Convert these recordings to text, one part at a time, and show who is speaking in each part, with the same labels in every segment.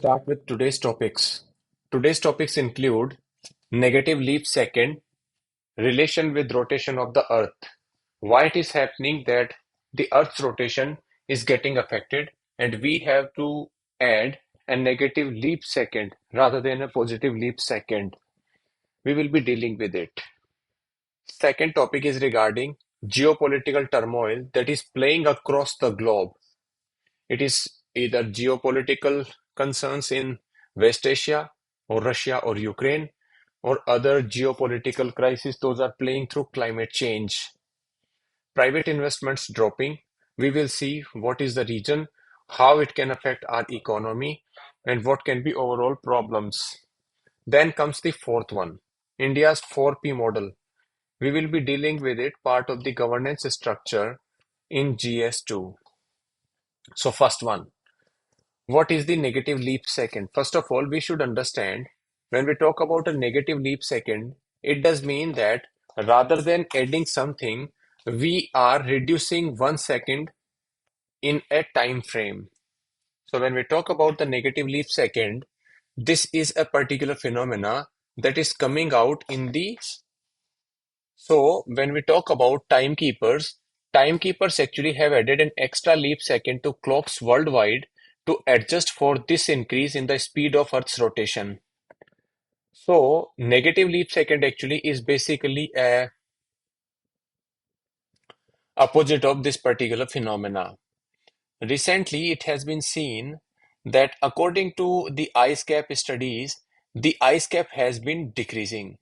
Speaker 1: Start with today's topics. Today's topics include negative leap second, relation with rotation of the Earth, why it is happening that the Earth's rotation is getting affected, and we have to add a negative leap second rather than a positive leap second. We will be dealing with it. Second topic is regarding geopolitical turmoil that is playing across the globe. It is either geopolitical concerns in West Asia or Russia or Ukraine or other geopolitical crises. Those are playing through climate change. Private investments dropping. We will see what is the reason, how it can affect our economy, and what can be overall problems. Then comes the fourth one, India's 4P model. We will be dealing with it, part of the governance structure in GS2. So first one, what is the negative leap second? First of all, we should understand when we talk about a negative leap second, it does mean that rather than adding something, we are reducing 1 second in a time frame. So when we talk about the negative leap second, this is a particular phenomena that is coming out in the. So when we talk about timekeepers actually have added an extra leap second to clocks worldwide to adjust for this increase in the speed of Earth's rotation. So negative leap second actually is basically a opposite of this particular phenomena. Recently, it has been seen that according to the ice cap studies, the ice cap has been decreasing.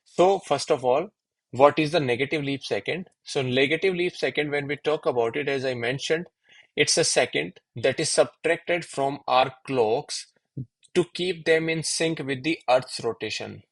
Speaker 1: So, first of all, what is the negative leap second? So, negative leap second, when we talk about it, as I mentioned, it's a second that is subtracted from our clocks to keep them in sync with the Earth's rotation.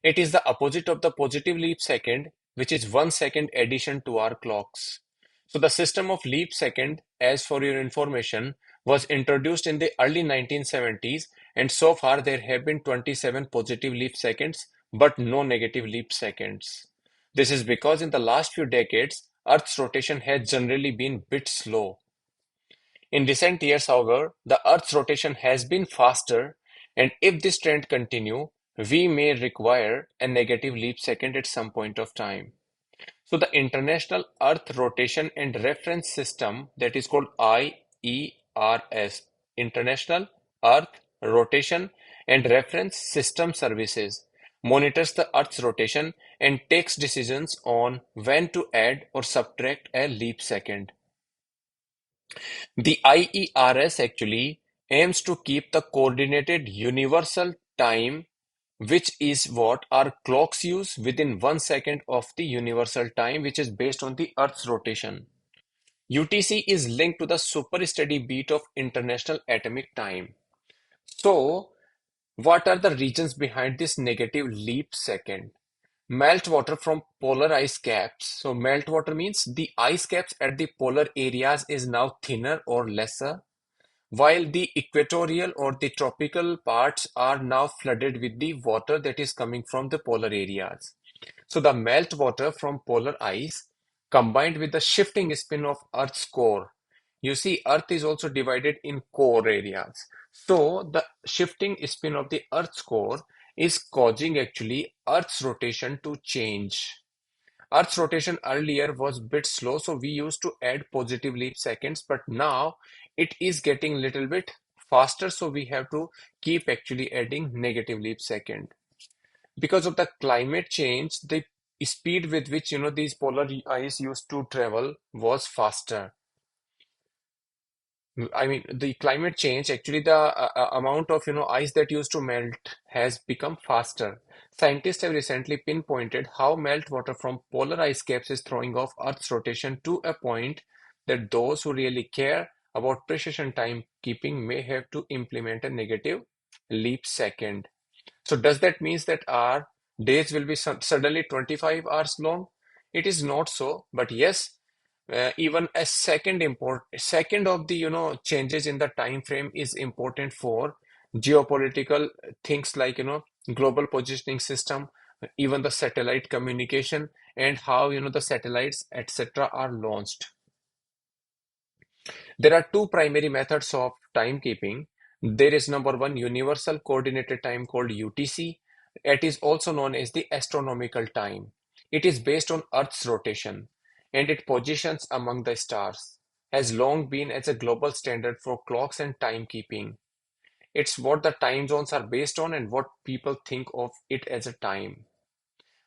Speaker 1: It is the opposite of the positive leap second, which is 1 second addition to our clocks. So, the system of leap second, as for your information, was introduced in the early 1970s, and so far there have been 27 positive leap seconds, but no negative leap seconds. This is because in the last few decades, Earth's rotation has generally been bit slow. In recent years, however, the Earth's rotation has been faster, and if this trend continue, we may require a negative leap second at some point of time. So the International Earth Rotation and Reference System, that is called IERS, International Earth Rotation and Reference System Services, monitors the Earth's rotation and takes decisions on when to add or subtract a leap second. The IERS actually aims to keep the coordinated universal time, which is what our clocks use, within 1 second of the universal time, which is based on the Earth's rotation. UTC is linked to the super steady beat of International Atomic Time. So, what are the reasons behind this negative leap second? Meltwater from polar ice caps. So, meltwater means the ice caps at the polar areas is now thinner or lesser, while the equatorial or the tropical parts are now flooded with the water that is coming from the polar areas. So the meltwater from polar ice combined with the shifting spin of Earth's core. You see, Earth is also divided in core areas. So the shifting spin of the Earth's core is causing actually Earth's rotation to change. Earth's rotation earlier was bit slow, so we used to add positive leap seconds, but now it is getting little bit faster, so we have to keep actually adding negative leap second. Because of the climate change, the speed with which these polar ice used to travel was faster. I mean, the climate change, actually, the amount of ice that used to melt has become faster. Scientists have recently pinpointed how meltwater from polar ice caps is throwing off Earth's rotation to a point that those who really care about precision timekeeping may have to implement a negative leap second. So does that mean that our days will be suddenly 25 hours long? It is not so, but yes, even a second of the changes in the time frame is important for geopolitical things like global positioning system, even the satellite communication, and how the satellites etc. are launched. There are two primary methods of timekeeping. There is number one universal coordinated time called UTC. It is also known as the astronomical time. It is based on Earth's rotation and it positions among the stars. Has long been as a global standard for clocks and timekeeping. It's what the time zones are based on and what people think of it as a time.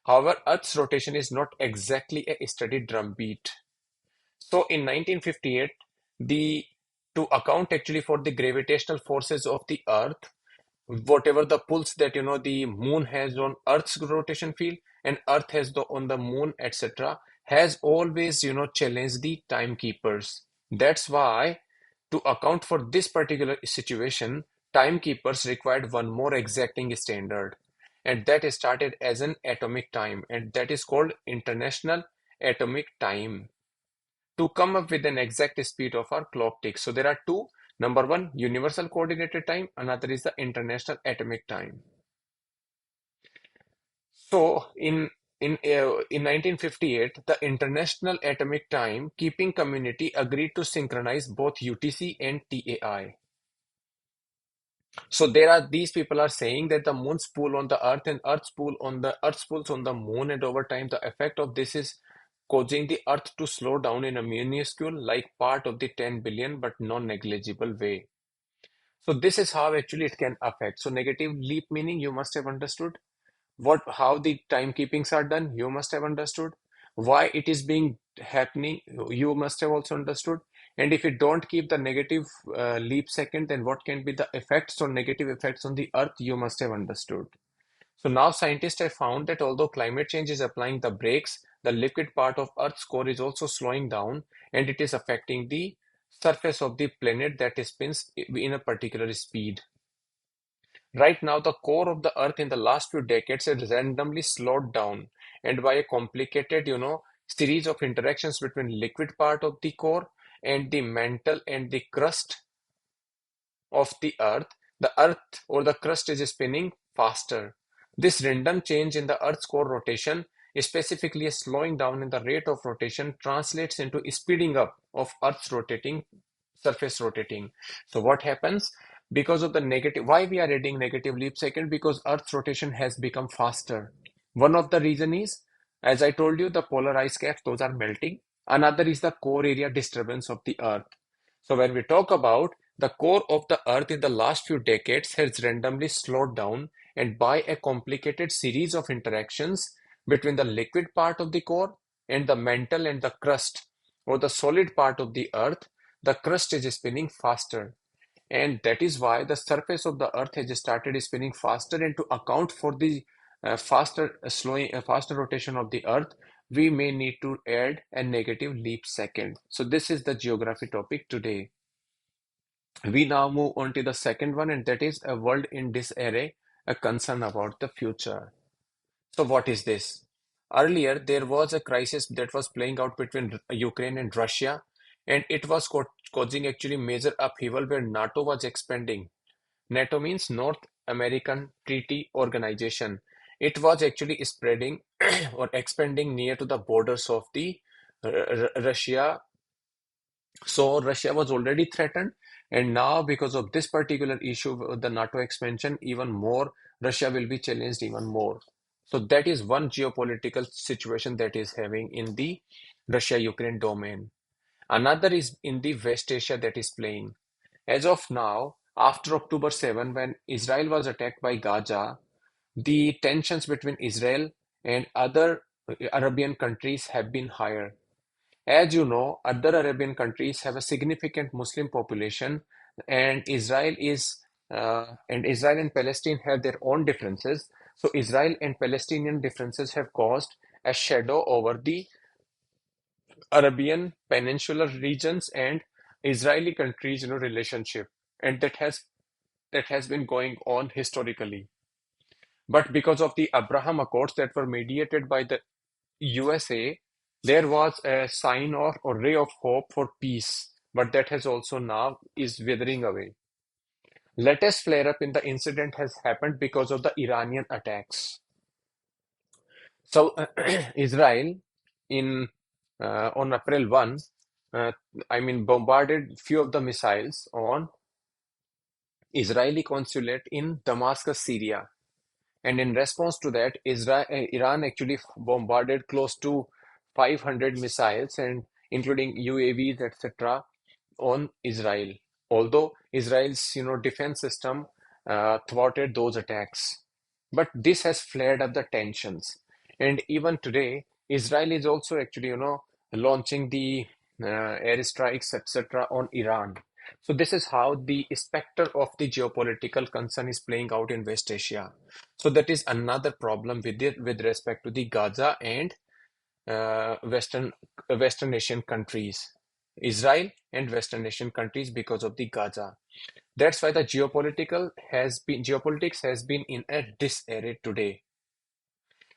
Speaker 1: However, Earth's rotation is not exactly a steady drumbeat. So in 1958, the to account actually for the gravitational forces of the Earth, whatever the pulse that the moon has on Earth's rotation field and Earth has on the moon, etc., has always challenged the timekeepers. That's why to account for this particular situation, timekeepers required one more exacting standard, and that started as an atomic time, and that is called International Atomic Time to come up with an exact speed of our clock tick. So there are two. Number one, universal coordinated time. Another is the international atomic time. So in 1958, the International Atomic Time Keeping Community agreed to synchronize both UTC and TAI. So there are these people are saying that the moon's pull on the earth and earth's pulls on the moon, and over time the effect of this is causing the earth to slow down in a minuscule like part of the 10 billion but non-negligible way. So this is how actually it can affect. So negative leap meaning you must have understood. What how the timekeepings are done, you must have understood. Why it is being happening, you must have also understood. And if you don't keep the negative leap second, then what can be the effects or negative effects on the earth, you must have understood. So now scientists have found that although climate change is applying the brakes, the liquid part of earth's core is also slowing down, and it is affecting the surface of the planet that spins in a particular speed. Right now, the core of the Earth in the last few decades has randomly slowed down, and by a complicated, series of interactions between liquid part of the core and the mantle and the crust of the Earth or the crust is spinning faster. This random change in the Earth's core rotation, specifically a slowing down in the rate of rotation, translates into speeding up of Earth's rotating surface rotating. So what happens? Because of the negative, why we are adding negative leap second? Because Earth's rotation has become faster. One of the reason is, as I told you, the polar ice caps, those are melting. Another is the core area disturbance of the Earth. So when we talk about the core of the Earth in the last few decades has randomly slowed down, and by a complicated series of interactions between the liquid part of the core and the mantle and the crust or the solid part of the Earth, the crust is spinning faster. And that is why the surface of the Earth has started spinning faster. And to account for the faster rotation of the Earth, we may need to add a negative leap second. So this is the geography topic today. We now move on to the second one, and that is a world in disarray, a concern about the future. So what is this? Earlier, there was a crisis that was playing out between Ukraine and Russia, and it was causing actually major upheaval where NATO was expanding. NATO means North American Treaty Organization. It was actually spreading or expanding near to the borders of the Russia. So Russia was already threatened, and now because of this particular issue with the NATO expansion, even more Russia will be challenged even more. So that is one geopolitical situation that is having in the Russia-Ukraine domain. Another is in the West Asia that is playing. As of now, after October 7, when Israel was attacked by Gaza, the tensions between Israel and other Arabian countries have been higher. As you know, other Arabian countries have a significant Muslim population, and Israel and Palestine have their own differences. So Israel and Palestinian differences have caused a shadow over the Arabian Peninsular regions and Israeli countries, relationship, and that has been going on historically. But because of the Abraham Accords that were mediated by the USA, there was a sign of or ray of hope for peace, but that has also now is withering away. Latest flare-up in the incident has happened because of the Iranian attacks. So Israel in on April 1, uh, I mean bombarded few of the missiles on Israeli consulate in Damascus, Syria. And in response to that, Iran actually bombarded close to 500 missiles and including UAVs, etc., on Israel. Although Israel's defense system thwarted those attacks, but this has flared up the tensions. And even today, Israel is also actually launching the airstrikes, etc., on Iran. So this is how the specter of the geopolitical concern is playing out in West Asia. So that is another problem with it with respect to the Gaza and Western Asian countries, Israel and Western Asian countries because of the Gaza. That's why the geopolitics has been in a disarray today.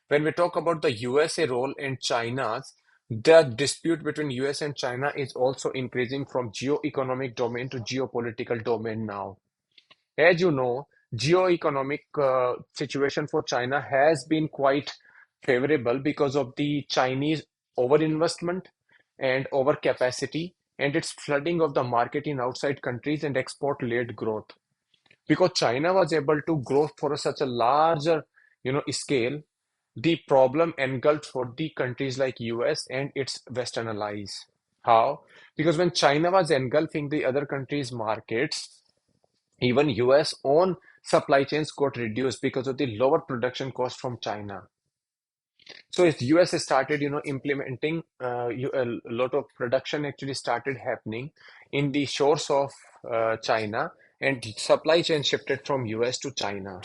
Speaker 1: When we talk about the USA role and China's, the dispute between US and China is also increasing from geo-economic domain to geopolitical domain now. As you know, geo-economic situation for China has been quite favorable because of the Chinese overinvestment and overcapacity and its flooding of the market in outside countries and export-led growth. Because China was able to grow for such a larger, scale, the problem engulfed for the countries like US and its Western allies. How? Because when China was engulfing the other countries' markets, even US own supply chains got reduced because of the lower production cost from China. So if US started, implementing a lot of production actually started happening in the shores of China, and supply chain shifted from US to China.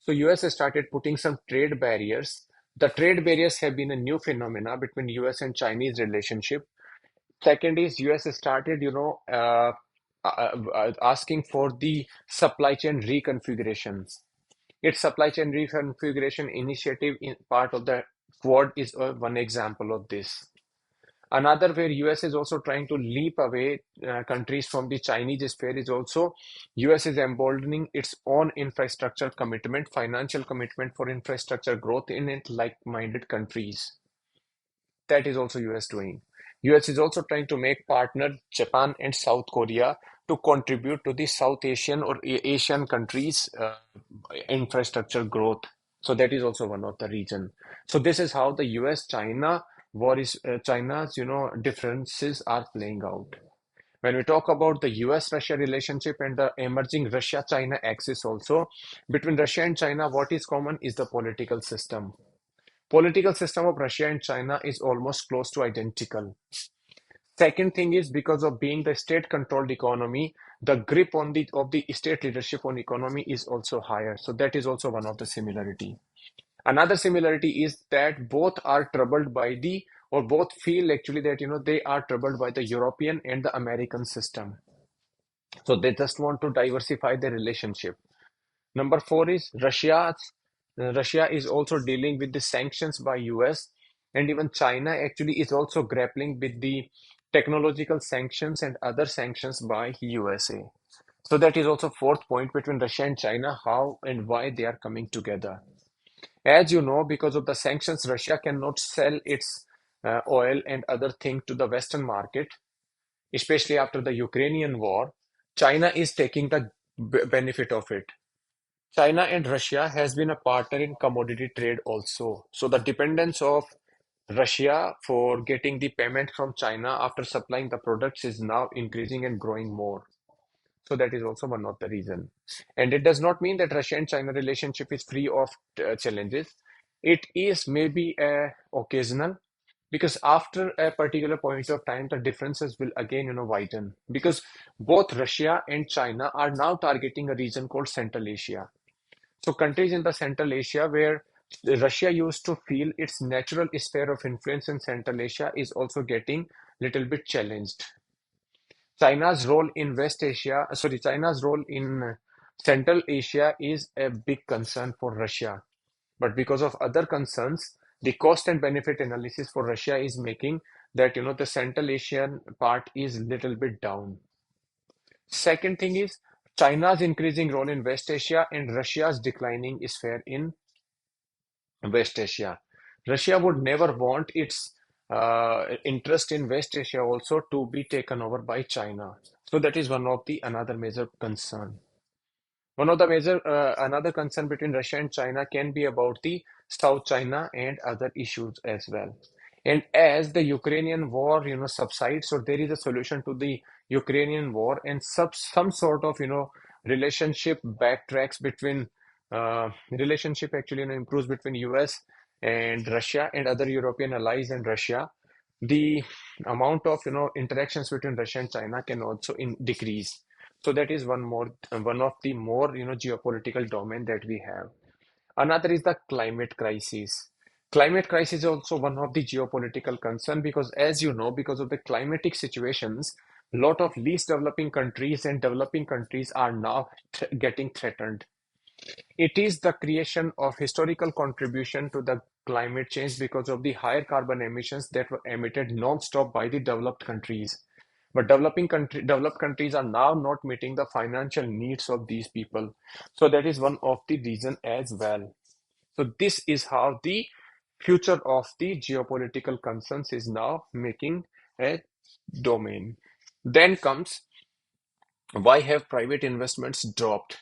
Speaker 1: So US started putting some trade barriers. The trade barriers have been a new phenomena between US and Chinese relationship. Second is US started, asking for the supply chain reconfigurations. Its supply chain reconfiguration initiative in part of the Quad is one example of this. Another where US is also trying to leap away countries from the Chinese sphere is also US is emboldening its own infrastructure commitment, financial commitment for infrastructure growth in it like-minded countries. That is also US doing. US is also trying to make partner Japan and South Korea to contribute to the South Asian or Asian countries' infrastructure growth. So that is also one of the reason. So this is how the US-China war is China's differences are playing out. When we talk about the US-Russia relationship and the emerging Russia-China axis also, between Russia and China, what is common is the political system. Political system of Russia and China is almost close to identical. Second thing is because of being the state-controlled economy, the grip on the of the state leadership on economy is also higher. So that is also one of the similarity. Another similarity is that both are troubled by the or both feel actually that they are troubled by the European and the American system. So they just want to diversify their relationship. Number four is Russia is also dealing with the sanctions by US, and even China actually is also grappling with the technological sanctions and other sanctions by USA. So that is also fourth point between Russia and China, how and why they are coming together. As you know, because of the sanctions, Russia cannot sell its oil and other things to the Western market, especially after the Ukrainian war. China is taking the benefit of it. China and Russia has been a partner in commodity trade also. So the dependence of Russia for getting the payment from China after supplying the products is now increasing and growing more. So that is also one of the reason. And it does not mean that Russia and China relationship is free of challenges. It is maybe occasional because after a particular point of time, the differences will again, widen because both Russia and China are now targeting a region called Central Asia. So countries in the Central Asia where Russia used to feel its natural sphere of influence in Central Asia is also getting little bit challenged. China's role in Central Asia is a big concern for Russia. But because of other concerns, the cost and benefit analysis for Russia is making that, the Central Asian part is little bit down. Second thing is China's increasing role in West Asia and Russia's declining sphere in West Asia. Russia would never want its interest in West Asia also to be taken over by China. So that is one of the another major concern. One of the major, another concern between Russia and China can be about the South China and other issues as well. And as the Ukrainian war, subsides, so there is a solution to the Ukrainian war, and some sort of, relationship backtracks between, relationship actually, improves between US and Russia and other European allies and Russia. The amount of, interactions between Russia and China can also decrease. So that is one of the more, geopolitical domain that we have. Another is the climate crisis. Climate crisis is also one of the geopolitical concern because, as you know, because of the climatic situations, a lot of least developing countries and developing countries are now getting threatened. It is the creation of historical contribution to the climate change because of the higher carbon emissions that were emitted non-stop by the developed countries. But developed countries are now not meeting the financial needs of these people. So that is one of the reason as well. So this is how the future of the geopolitical concerns is now making a domain. Then comes, why have private investments dropped?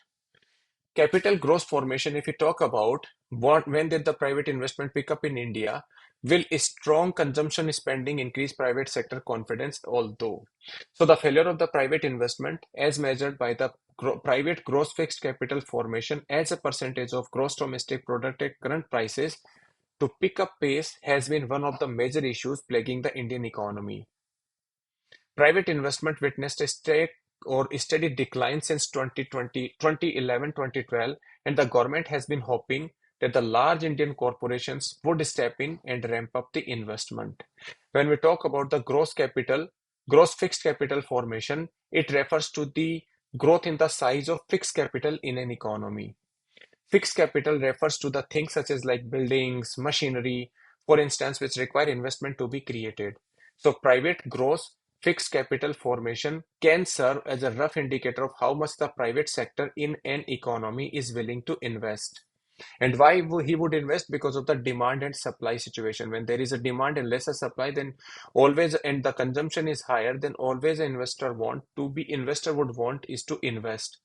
Speaker 1: Capital growth formation, if you talk about when did the private investment pick up in India, will a strong consumption spending increase private sector confidence? Although, so the failure of the private investment, as measured by the private gross fixed capital formation as a percentage of gross domestic product at current prices, to pick up pace has been one of the major issues plaguing the Indian economy. Private investment witnessed a steady decline since 2020, 2011, 2012, and the government has been hoping that the large Indian corporations would step in and ramp up the investment. When we talk about the gross fixed capital formation, it refers to the growth in the size of fixed capital in an economy. Fixed capital refers to the things such as like buildings, machinery, for instance, which require investment to be created. So private gross fixed capital formation can serve as a rough indicator of how much the private sector in an economy is willing to invest. And why he would invest? Because of the demand and supply situation. When there is a demand and lesser supply, then always, and the consumption is higher, then always an investor would want is to invest.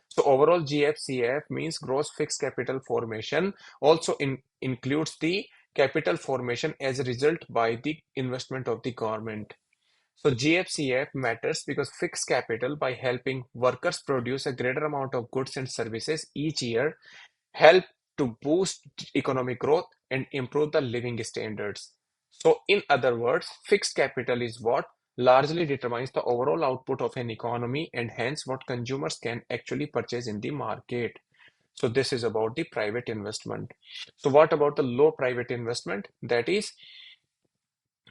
Speaker 1: So overall GFCF means gross fixed capital formation also includes the capital formation as a result by the investment of the government. So GFCF matters because fixed capital, by helping workers produce a greater amount of goods and services each year, help to boost economic growth and improve the living standards. So, in other words, fixed capital is what largely determines the overall output of an economy and hence what consumers can actually purchase in the market. So, this is about the private investment. So, what about the low private investment? That is,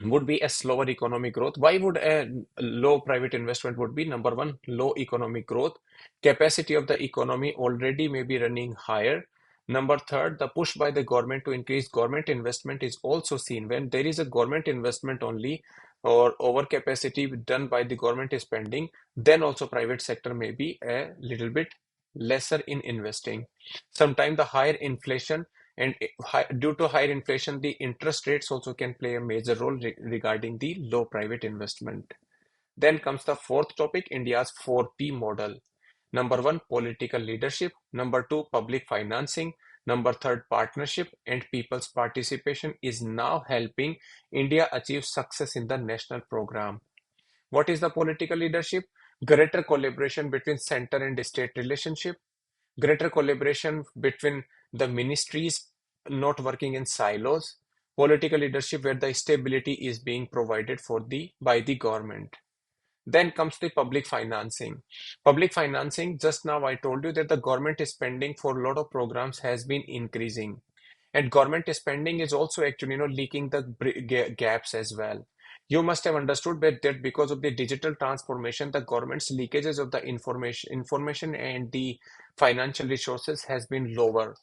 Speaker 1: would be a slower economic growth. Why would a low private investment would be? Number one, low economic growth. Capacity of the economy already may be running higher. Number third, the push by the government to increase government investment is also seen. When there is a government investment only or overcapacity done by the government spending, then also private sector may be a little bit lesser in investing. Sometimes the higher inflation and due to higher inflation, the interest rates also can play a major role regarding the low private investment. Then comes the fourth topic, India's 4P model. Number one, political leadership. Number two, public financing. Number third, partnership and people's participation is now helping India achieve success in the national program. What is the political leadership? Greater collaboration between center and state relationship, greater collaboration between the ministries not working in silos, political leadership where the stability is being provided for the by the government. Then comes the public financing. Public financing, just now I told you that the government is spending for a lot of programs has been increasing. And government spending is also actually, leaking the gaps as well. You must have understood that because of the digital transformation, the government's leakages of the information and the financial resources has been lower.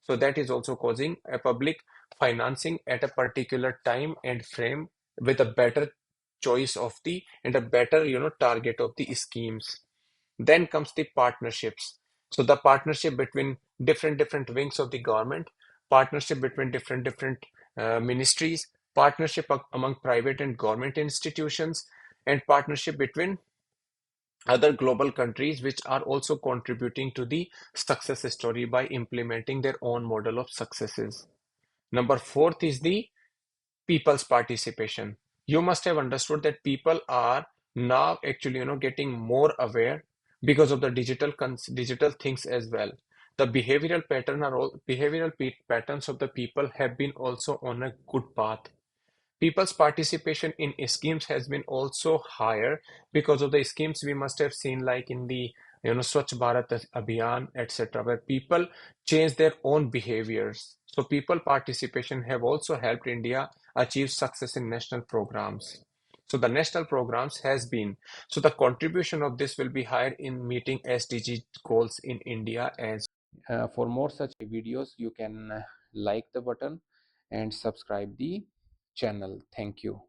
Speaker 1: So that is also causing a public financing at a particular time and frame with a better choice of the and a better target of the schemes. Then comes the partnerships. So the partnership between different wings of the government, partnership between different ministries, partnership among private and government institutions, and partnership between other global countries which are also contributing to the success story by implementing their own model of successes. Number fourth is the people's participation. You must have understood that people are now actually, getting more aware because of the digital things as well. The behavioral patterns of the people have been also on a good path. People's participation in schemes has been also higher because of the schemes we must have seen, like in the Swachh Bharat Abhiyan, etc., where people change their own behaviors. So people participation have also helped India achieve success in national programs. So the national programs has been, so the contribution of this will be higher in meeting SDG goals in India as. For more such videos, you can like the button and subscribe the channel. Thank you.